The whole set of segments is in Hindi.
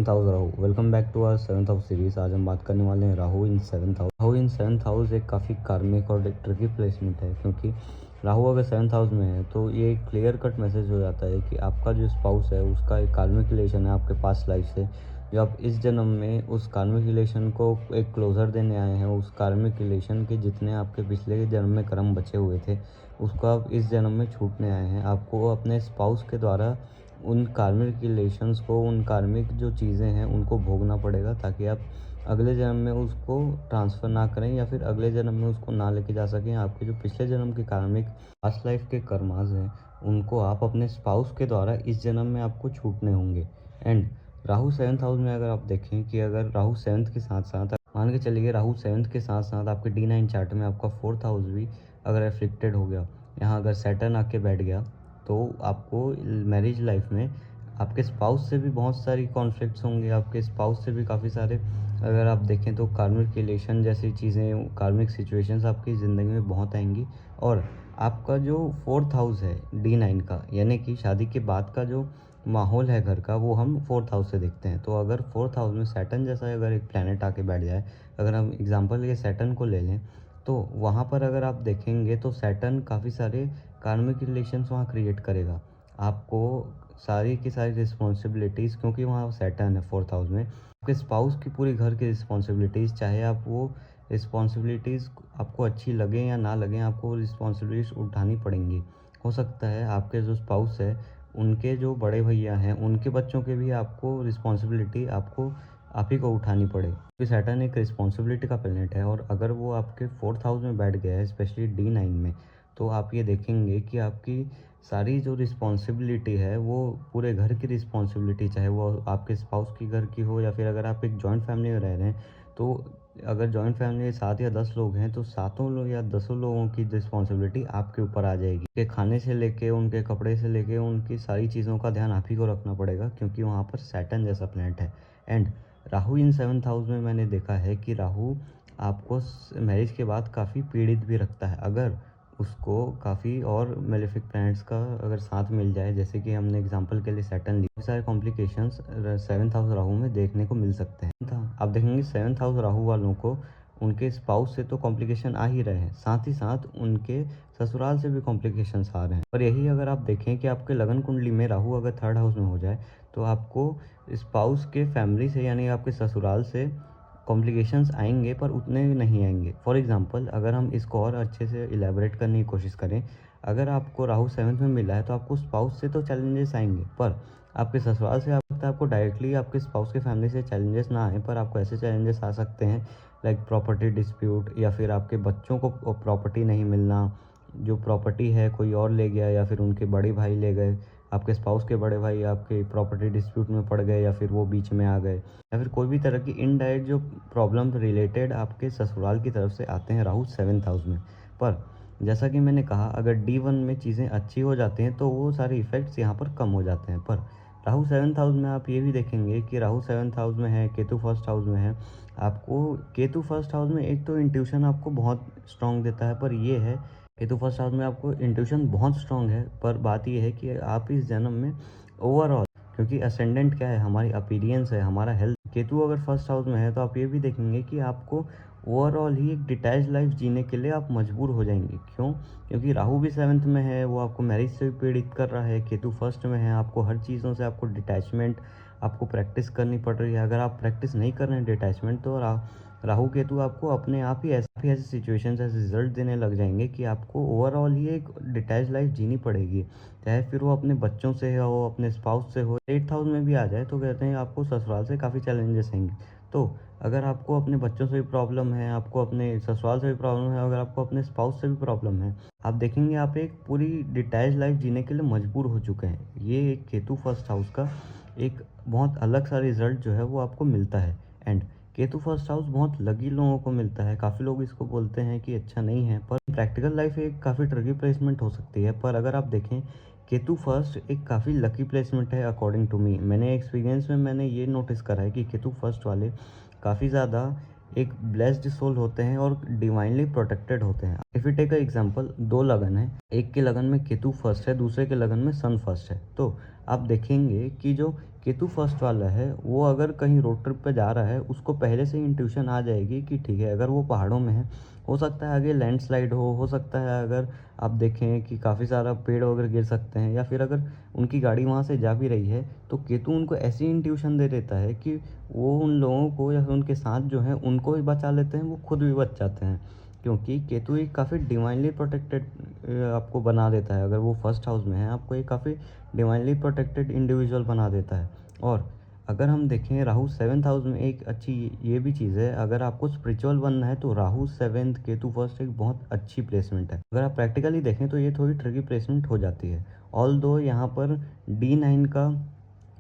Seventh house Rahu. Welcome back to our seventh house series. आज हम बात करने वाले हैं Rahu in seventh house. Rahu in seventh house एक काफ़ी कार्मिक और एक ट्रिकी प्लेसमेंट है, क्योंकि राहु अगर सेवन्थ हाउस में है तो ये एक क्लियर कट मैसेज हो जाता है कि आपका जो स्पाउस है उसका एक कार्मिक रिलेशन है आपके पास्ट लाइफ से, जो आप इस जन्म में उस कार्मिक रिलेशन को एक क्लोजर देने आए हैं। उस कार्मिक रिलेशन के जितने आपके पिछले जन्म में कर्म बचे हुए थे उसको आप इस जन्म में छूटने आए हैं। आपको अपने स्पाउस के द्वारा उन कार्मिक रिलेशंस को, उन कार्मिक जो चीज़ें हैं उनको भोगना पड़ेगा, ताकि आप अगले जन्म में उसको ट्रांसफ़र ना करें या फिर अगले जन्म में उसको ना लेके जा सकें। आपके जो पिछले जन्म के कार्मिक पास्ट लाइफ के कर्मास हैं उनको आप अपने स्पाउस के द्वारा इस जन्म में आपको छूटने होंगे। एंड राहु सेवन्थ हाउस में अगर आप देखें कि अगर राहु सेवन्थ के साथ साथ मान के चलिए राहु सेवन्थ के साथ साथ आपके D9 चार्ट में आपका फोर्थ हाउस भी अगर एफ्लिक्टेड हो गया, यहाँ अगर सैटर्न आके बैठ गया, तो आपको मैरिज लाइफ में आपके स्पाउस से भी बहुत सारी कॉन्फ्लिक्ट्स होंगे। आपके स्पाउस से भी काफ़ी सारे, अगर आप देखें तो कार्मिक रिलेशन जैसी चीज़ें, कार्मिक सिचुएशंस आपकी ज़िंदगी में बहुत आएंगी। और आपका जो फोर्थ हाउस है D9 का, यानी कि शादी के बाद का जो माहौल है घर का, वो हम फोर्थ हाउस से देखते हैं। तो अगर फोर्थ हाउस में सैटर्न जैसा अगर एक प्लैनेट आके बैठ जाए, अगर हम एग्जांपल ये सैटर्न को ले लें, तो वहाँ पर अगर आप देखेंगे तो सैटर्न काफ़ी सारे कार्मिक रिलेशंस वहाँ क्रिएट करेगा। आपको सारी की सारी रिस्पॉन्सिबिलिटीज़, क्योंकि वहाँ सैटर्न है फोर्थ हाउस में, आपके स्पाउस की पूरी घर की रिस्पॉन्सिबिलिटीज़, चाहे आप वो रिस्पॉन्सिबिलिटीज़ आपको अच्छी लगें या ना लगें, आपको रिस्पॉन्सिबिलिटीज़ उठानी पड़ेंगी। हो सकता है आपके जो स्पाउस है उनके जो बड़े भैया हैं उनके बच्चों के भी आपको रिस्पॉन्सिबिलिटी आपको आप ही को उठानी पड़े, क्योंकि सैटर्न एक रिस्पॉन्सिबिलिटी का प्लैनेट है। और अगर वो आपके फोर्थ हाउस में बैठ गया है, स्पेशली D9 में, तो आप ये देखेंगे कि आपकी सारी जो रिस्पॉन्सिबिलिटी है वो पूरे घर की रिस्पॉन्सिबिलिटी, चाहे वो आपके स्पाउस की घर की हो या फिर अगर आप एक जॉइंट फैमिली में रह रहे हैं, तो अगर जॉइंट फैमिली में 7 या 10 लोग हैं तो सातों लोग या 10 लोगों की रिस्पॉन्सिबिलिटी आपके ऊपर आ जाएगी। उनके खाने से लेके, उनके कपड़े से लेके, उनकी सारी चीज़ों का ध्यान आप ही को रखना पड़ेगा, क्योंकि वहाँ पर सैटर्न जैसा प्लैनेट है। And Rahu in seventh house में मैंने देखा है कि राहु आपको मैरिज के बाद काफ़ी पीड़ित भी रखता है, अगर उसको काफ़ी और मेलेफिक प्लैनेट्स का अगर साथ मिल जाए। जैसे कि हमने एग्जांपल के लिए सैटर्न ली, सारे कॉम्प्लिकेशंस सेवन्थ हाउस राहु में देखने को मिल सकते हैं। आप देखेंगे सेवन्थ हाउस राहु वालों को उनके स्पाउस से तो कॉम्प्लिकेशन आ ही रहे हैं, साथ ही साथ उनके ससुराल से भी कॉम्प्लिकेशंस आ रहे हैं। और यही अगर आप देखें कि आपके लगन कुंडली में राहु अगर थर्ड हाउस में हो जाए, तो आपको स्पाउस के फैमिली से, यानी आपके ससुराल से कॉम्प्लिकेशंस आएंगे, पर उतने नहीं आएंगे। फॉर एग्जांपल, अगर हम इसको और अच्छे से इलेबोरेट करने की कोशिश करें, अगर आपको राहु सेवन्थ में मिला है तो आपको स्पाउस से तो चैलेंजेस आएंगे, पर आपके ससुराल से आपको डायरेक्टली आपके स्पाउस के फैमिली से चैलेंजेस ना आए, पर आपको ऐसे चैलेंजेस आ सकते हैं लाइक प्रॉपर्टी डिस्प्यूट, या फिर आपके बच्चों को प्रॉपर्टी नहीं मिलना, जो प्रॉपर्टी है कोई और ले गया, या फिर उनके बड़े भाई ले गए, आपके स्पाउस के बड़े भाई आपके प्रॉपर्टी डिस्प्यूट में पड़ गए, या फिर वो बीच में आ गए, या फिर कोई भी तरह की इनडायरेक्ट जो प्रॉब्लम रिलेटेड आपके ससुराल की तरफ से आते हैं राहु सेवन्थ हाउस में। पर जैसा कि मैंने कहा, अगर D1 में चीज़ें अच्छी हो जाती हैं तो वो सारे इफ़ेक्ट्स यहाँ पर कम हो जाते हैं। पर राहु सेवन्थ हाउस में आप ये भी देखेंगे कि राहु सेवन्थ हाउस में है, केतु फर्स्ट हाउस में है। आपको केतु फर्स्ट हाउस में एक तो इंट्यूशन आपको बहुत स्ट्रॉन्ग देता है, पर ये है केतु फर्स्ट हाउस में आपको इंट्यूशन बहुत स्ट्रॉन्ग है, पर बात ये है कि आप इस जन्म में ओवरऑल, क्योंकि असेंडेंट क्या है, हमारी अपीरियंस है, हमारा हेल्थ। केतु अगर फर्स्ट हाउस में है तो आप ये भी देखेंगे कि आपको ओवरऑल ही एक डिटैच लाइफ जीने के लिए आप मजबूर हो जाएंगे। क्यों? क्योंकि राहु भी सेवन्थ में है, वो आपको मैरिज से भी पीड़ित कर रहा है। केतु फर्स्ट में है, आपको हर चीज़ों से आपको डिटैचमेंट आपको प्रैक्टिस करनी पड़ रही है। अगर आप प्रैक्टिस नहीं कर रहे हैं डिटैचमेंट, तो राहु केतु आपको अपने आप ही ऐसे सिचुएशंस, ऐसे रिजल्ट देने लग जाएंगे कि आपको ओवरऑल ही एक डिटैच लाइफ जीनी पड़ेगी, चाहे फिर वो अपने बच्चों से हो, अपने स्पाउस से हो। 8th हाउस में भी आ जाए तो कहते हैं आपको ससुराल से काफ़ी चैलेंजेस आएंगे। तो अगर आपको अपने बच्चों से भी प्रॉब्लम है, आपको अपने ससुराल से भी प्रॉब्लम है, अगर आपको अपने स्पाउस से भी प्रॉब्लम है, आप देखेंगे आप एक पूरी डिटैच लाइफ जीने के लिए मजबूर हो चुके हैं। ये एक केतु फर्स्ट हाउस का एक बहुत अलग सा रिजल्ट जो है वो आपको मिलता है। एंड केतु फर्स्ट हाउस बहुत लकी लोगों को मिलता है। काफ़ी लोग इसको बोलते हैं कि अच्छा नहीं है, पर प्रैक्टिकल लाइफ एक काफ़ी ट्रिकी प्लेसमेंट हो सकती है। पर अगर आप देखें, केतु फर्स्ट एक काफ़ी लकी प्लेसमेंट है अकॉर्डिंग टू मी। मैंने एक्सपीरियंस में मैंने ये नोटिस करा है कि केतु फर्स्ट वाले काफ़ी ज़्यादा एक ब्लेस्ड सोल होते हैं और डिवाइनली प्रोटेक्टेड होते हैं। If you take a example, 2 लगन है, एक के लगन में केतु फर्स्ट है, दूसरे के लगन में सन फर्स्ट है, तो आप देखेंगे कि जो केतु फर्स्ट वाला है वो अगर कहीं रोड ट्रिप पे जा रहा है, उसको पहले से ही इंट्यूशन आ जाएगी कि ठीक है, अगर वो पहाड़ों में है, हो सकता है आगे लैंडस्लाइड हो सकता है अगर आप देखें कि काफ़ी सारा पेड़ वगैरह गिर सकते हैं, या फिर अगर उनकी गाड़ी वहाँ से जा भी रही है तो केतु उनको ऐसी इंट्यूशन दे देता है कि वो उन लोगों को या फिर उनके साथ जो है उनको भी बचा लेते हैं, वो खुद भी बच जाते हैं। क्योंकि केतु एक काफ़ी डिवाइनली प्रोटेक्टेड आपको बना देता है। अगर वो फर्स्ट हाउस में है, आपको एक काफ़ी डिवाइनली प्रोटेक्टेड इंडिविजुअल बना देता है। और अगर हम देखें राहु सेवन्थ हाउस में, एक अच्छी ये भी चीज़ है, अगर आपको स्पिरिचुअल बनना है तो राहु सेवन्थ केतु फर्स्ट एक बहुत अच्छी प्लेसमेंट है। अगर आप प्रैक्टिकली देखें तो ये थोड़ी ट्रिकी प्लेसमेंट हो जाती है। ऑल दो यहाँ पर D9 का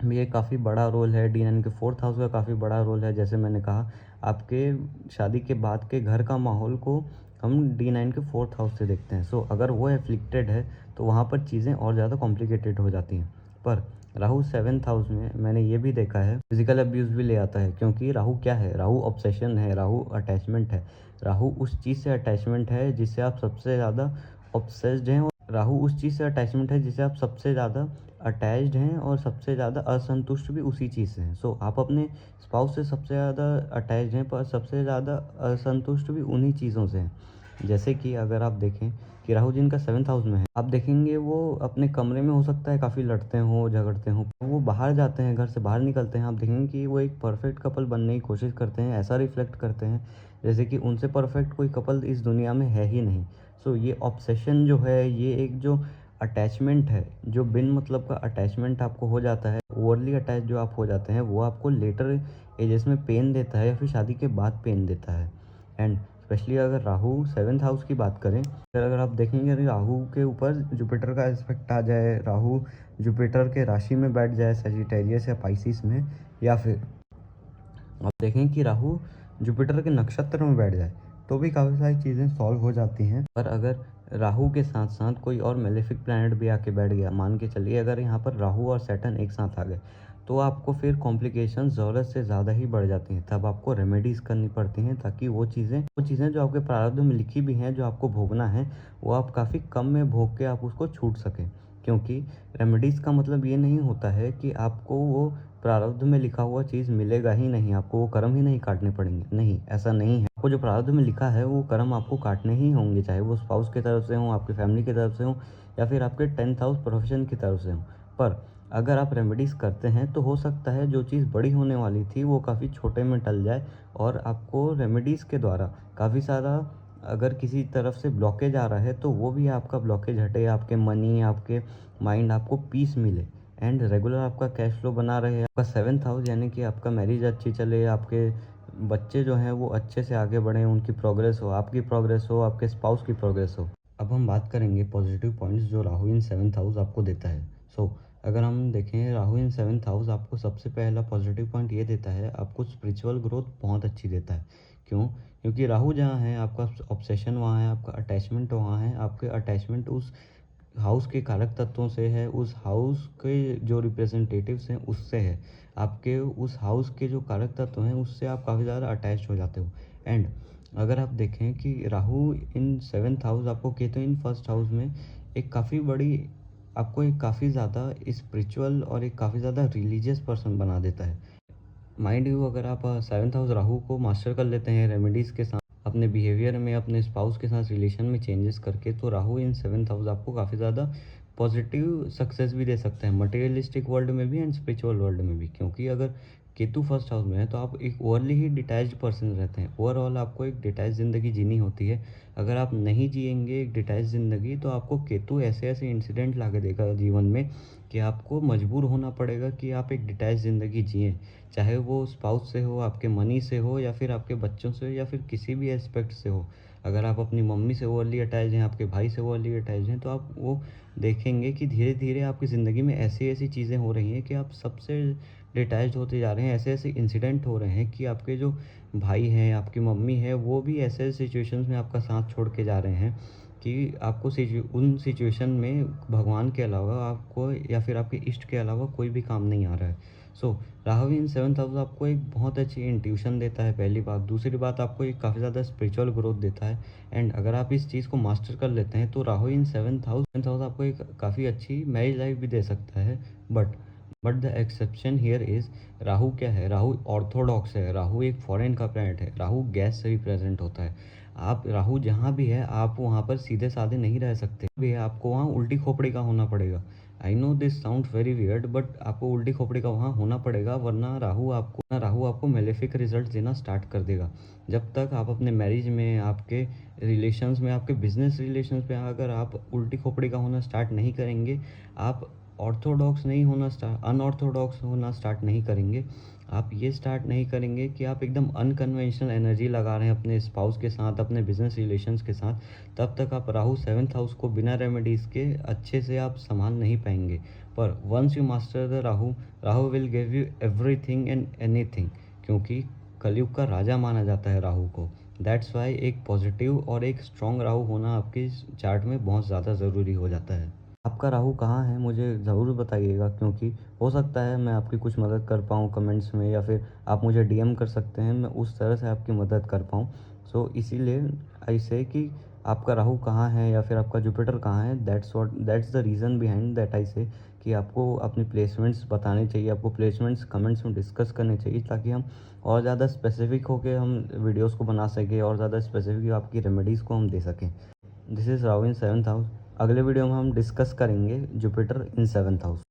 भी एक काफ़ी बड़ा रोल है, D9 के फोर्थ हाउस का काफ़ी बड़ा रोल है। जैसे मैंने कहा, आपके शादी के बाद के घर का माहौल को हम D9 के फोर्थ हाउस से देखते हैं। सो अगर वो एफ्लिक्टेड है तो वहाँ पर चीज़ें और ज़्यादा कॉम्प्लिकेटेड हो जाती हैं। पर राहु सेवन्थ हाउस में मैंने ये भी देखा है, फिजिकल अब्यूज़ भी ले आता है। क्योंकि राहु क्या है, राहु ऑब्सेशन है, राहु अटैचमेंट है। राहु उस चीज़ से अटैचमेंट है जिससे आप सबसे ज़्यादा ऑब्सेस्ड हैं, और राहु उस चीज़ से अटैचमेंट है जिससे आप सबसे ज़्यादा अटैच्ड हैं, और सबसे ज़्यादा असंतुष्ट भी उसी चीज़ से हैं। सो आप अपने स्पाउस से सबसे ज़्यादा अटैच्ड हैं, पर सबसे ज़्यादा असंतुष्ट भी उन्हीं चीज़ों से हैं। जैसे कि अगर आप देखें कि राहु जिनका सेवन्थ हाउस में है, आप देखेंगे वो अपने कमरे में हो सकता है काफ़ी लड़ते हों, झगड़ते हों, वो बाहर जाते हैं, घर से बाहर निकलते हैं, आप देखेंगे कि वो एक परफेक्ट कपल बनने की कोशिश करते हैं, ऐसा रिफ्लेक्ट करते हैं जैसे कि उनसे परफेक्ट कोई कपल इस दुनिया में है ही नहीं। सो ये ऑब्सेशन जो है, ये एक जो अटैचमेंट है, जो बिन मतलब का अटैचमेंट आपको हो जाता है, ओवरली अटैच जो आप हो जाते हैं, वो आपको लेटर एजेस में पेन देता है या फिर शादी के बाद पेन देता है। एंड स्पेशली अगर राहु सेवन्थ हाउस की बात करें, फिर अगर आप देखेंगे राहु के ऊपर जुपिटर का एस्पेक्ट आ जाए, राहु जुपिटर के राशि में बैठ जाए, सजिटेरियस या पाइसिस में, या फिर आप देखें कि राहु जुपिटर के नक्षत्र में बैठ जाए, तो भी काफ़ी सारी चीज़ें सॉल्व हो जाती हैं। पर अगर राहु के साथ साथ कोई और मेलेफिक प्लैनेट भी आके बैठ गया, मान के चलिए अगर यहाँ पर राहु और सैटर्न एक साथ आ गए, तो आपको फिर कॉम्प्लिकेशंस ज़रूरत से ज़्यादा ही बढ़ जाती हैं। तब आपको रेमेडीज़ करनी पड़ती हैं, ताकि वो चीज़ें जो आपके प्रारब्ध में लिखी भी हैं, जो आपको भोगना है, वो आप काफ़ी कम में भोग के आप उसको छूट सकें। क्योंकि रेमेडीज़ का मतलब ये नहीं होता है कि आपको वो प्रारब्ध में लिखा हुआ चीज़ मिलेगा ही नहीं, आपको वो कर्म ही नहीं काटने पड़ेंगे। नहीं, ऐसा नहीं है। आपको जो प्रारब्ध में लिखा है वो कर्म आपको काटने ही होंगे, चाहे वो स्पाउस की तरफ से हों, आपकी फैमिली की तरफ से हों, या फिर आपके 10th हाउस प्रोफेशन की तरफ से हों। पर अगर आप रेमेडीज़ करते हैं तो हो सकता है जो चीज़ बड़ी होने वाली थी वो काफ़ी छोटे में टल जाए, और आपको रेमेडीज़ के द्वारा काफ़ी सारा, अगर किसी तरफ से ब्लॉकेज आ रहा है तो वो भी आपका ब्लॉकेज हटे, आपके मनी, आपके माइंड, आपको पीस मिले, एंड रेगुलर आपका कैश फ्लो बना रहे। आपका सेवन्थ हाउस यानी कि आपका मैरिज अच्छी चले, आपके बच्चे जो हैं वो अच्छे से आगे बढ़ें, उनकी प्रोग्रेस हो, आपकी प्रोग्रेस हो, आपके स्पाउस की प्रोग्रेस हो। अब हम बात करेंगे पॉजिटिव पॉइंट्स जो राहु इन सेवन्थ हाउस आपको देता है। अगर हम देखें राहु इन सेवन्थ हाउस आपको सबसे पहला पॉजिटिव पॉइंट ये देता है, आपको स्पिरिचुअल ग्रोथ बहुत अच्छी देता है। क्यों? क्योंकि राहु जहाँ है, आपका ऑब्सेशन वहाँ है, आपका अटैचमेंट वहाँ है, आपके अटैचमेंट उस हाउस के कारक तत्वों से है, उस हाउस के जो रिप्रेजेंटेटिव्स हैं उससे है, आपके उस हाउस के जो कारक तत्व हैं उससे आप काफ़ी ज़्यादा अटैच हो जाते हो। एंड अगर आप देखें कि राहु इन सेवन्थ हाउस, आपको केतु इन फर्स्ट हाउस में एक काफ़ी बड़ी, आपको एक काफ़ी ज़्यादा स्पिरिचुअल और एक काफ़ी ज़्यादा रिलीजियस पर्सन बना देता है। माइंड यू, अगर आप सेवन्थ हाउस राहु को मास्टर कर लेते हैं रेमेडीज़ के साथ, अपने बिहेवियर में, अपने स्पाउस के साथ रिलेशन में चेंजेस करके, तो राहु इन सेवन्थ हाउस आपको काफ़ी ज़्यादा पॉजिटिव सक्सेस भी दे सकते हैं, मटेरियलिस्टिक वर्ल्ड में भी एंड स्पिरिचुअल वर्ल्ड में भी। क्योंकि अगर केतु फर्स्ट हाउस में है तो आप एक ओवरली ही डिटैच्ड पर्सन रहते हैं। ओवरऑल आपको एक डिटैच ज़िंदगी जीनी होती है। अगर आप नहीं जिएंगे एक डिटैच ज़िंदगी, तो आपको केतु ऐसे ऐसे इंसिडेंट ला के देगा जीवन में कि आपको मजबूर होना पड़ेगा कि आप एक डिटैच ज़िंदगी जिएँ। चाहे वो स्पाउस से हो, आपके मनी से हो, या फिर आपके बच्चों से हो, या फिर किसी भी एस्पेक्ट से हो। अगर आप अपनी मम्मी से ओवरली अटैच हैं, आपके भाई से ओवरली अटैच हैं, तो आप वो देखेंगे कि धीरे धीरे आपकी ज़िंदगी में ऐसी ऐसी चीज़ें हो रही हैं कि आप सबसे डिटैच्ड होते जा रहे हैं। ऐसे ऐसे इंसिडेंट हो रहे हैं कि आपके जो भाई हैं, आपकी मम्मी है, वो भी ऐसे ऐसे सिचुएशंस में आपका साथ छोड़ के जा रहे हैं कि आपको उन सिचुएशन में भगवान के अलावा आपको, या फिर आपके इष्ट के अलावा कोई भी काम नहीं आ रहा है। राहु इन सेवन्थ हाउस आपको एक बहुत अच्छी इंट्यूशन देता है, पहली बात। दूसरी बात, आपको एक काफ़ी ज़्यादा स्पिरिचुअल ग्रोथ देता है। एंड अगर आप इस चीज़ को मास्टर कर लेते हैं तो राहु इन सेवन्थ हाउस आपको एक काफ़ी अच्छी मैरिज लाइफ भी दे सकता है। But but the exception here is, Rahu क्या है, राहु ऑर्थोडॉक्स है, राहु एक फॉरेन का प्लैनेट है, राहु गैस से रिप्रेजेंट होता है। आप राहु जहाँ भी है आप वहाँ पर सीधे साधे नहीं रह सकते भी है, आपको वहाँ उल्टी खोपड़ी का होना पड़ेगा। I know this sound very weird, but आपको उल्टी खोपड़ी का वहाँ होना पड़ेगा, वरना राहु आपको मेलेफिक रिजल्ट देना स्टार्ट कर देगा। जब तक आप अपने मैरिज में, आपके रिलेशंस में, आपके बिजनेस रिलेशंस में अगर आप उल्टी खोपड़ी का होना स्टार्ट नहीं करेंगे, आप ऑर्थोडॉक्स नहीं होना अनऑर्थोडॉक्स होना स्टार्ट नहीं करेंगे, आप ये स्टार्ट नहीं करेंगे कि आप एकदम अनकन्वेंशनल एनर्जी लगा रहे हैं अपने स्पाउस के साथ, अपने बिजनेस रिलेशंस के साथ, तब तक आप राहु 7th हाउस को बिना रेमेडीज़ के अच्छे से आप संभाल नहीं पाएंगे। पर once you master the Rahu, Rahu will give you everything and anything, क्योंकि कलयुग का राजा माना जाता है राहु को। दैट्स वाई एक पॉजिटिव और एक स्ट्रॉन्ग राहु होना आपके चार्ट में बहुत ज़्यादा ज़रूरी हो जाता है। आपका राहु कहाँ है मुझे ज़रूर बताइएगा, क्योंकि हो सकता है मैं आपकी कुछ मदद कर पाऊँ कमेंट्स में, या फिर आप मुझे डीएम कर सकते हैं, मैं उस तरह से आपकी मदद कर पाऊँ। सो इसीलिए ऐसे कि आपका राहु कहाँ है या फिर आपका जुपिटर कहाँ है, that's the reason behind that I से कि आपको अपनी प्लेसमेंट्स बताने चाहिए, आपको प्लेसमेंट्स कमेंट्स में डिस्कस करने चाहिए, ताकि हम और ज़्यादा स्पेसिफिक होकर हम वीडियोज़ को बना सकें और ज़्यादा स्पेसिफिक आपकी रेमेडीज़ को हम दे सकें। This is Rahu in 7th house. अगले वीडियो में हम डिस्कस करेंगे जुपिटर इन 7th हाउस।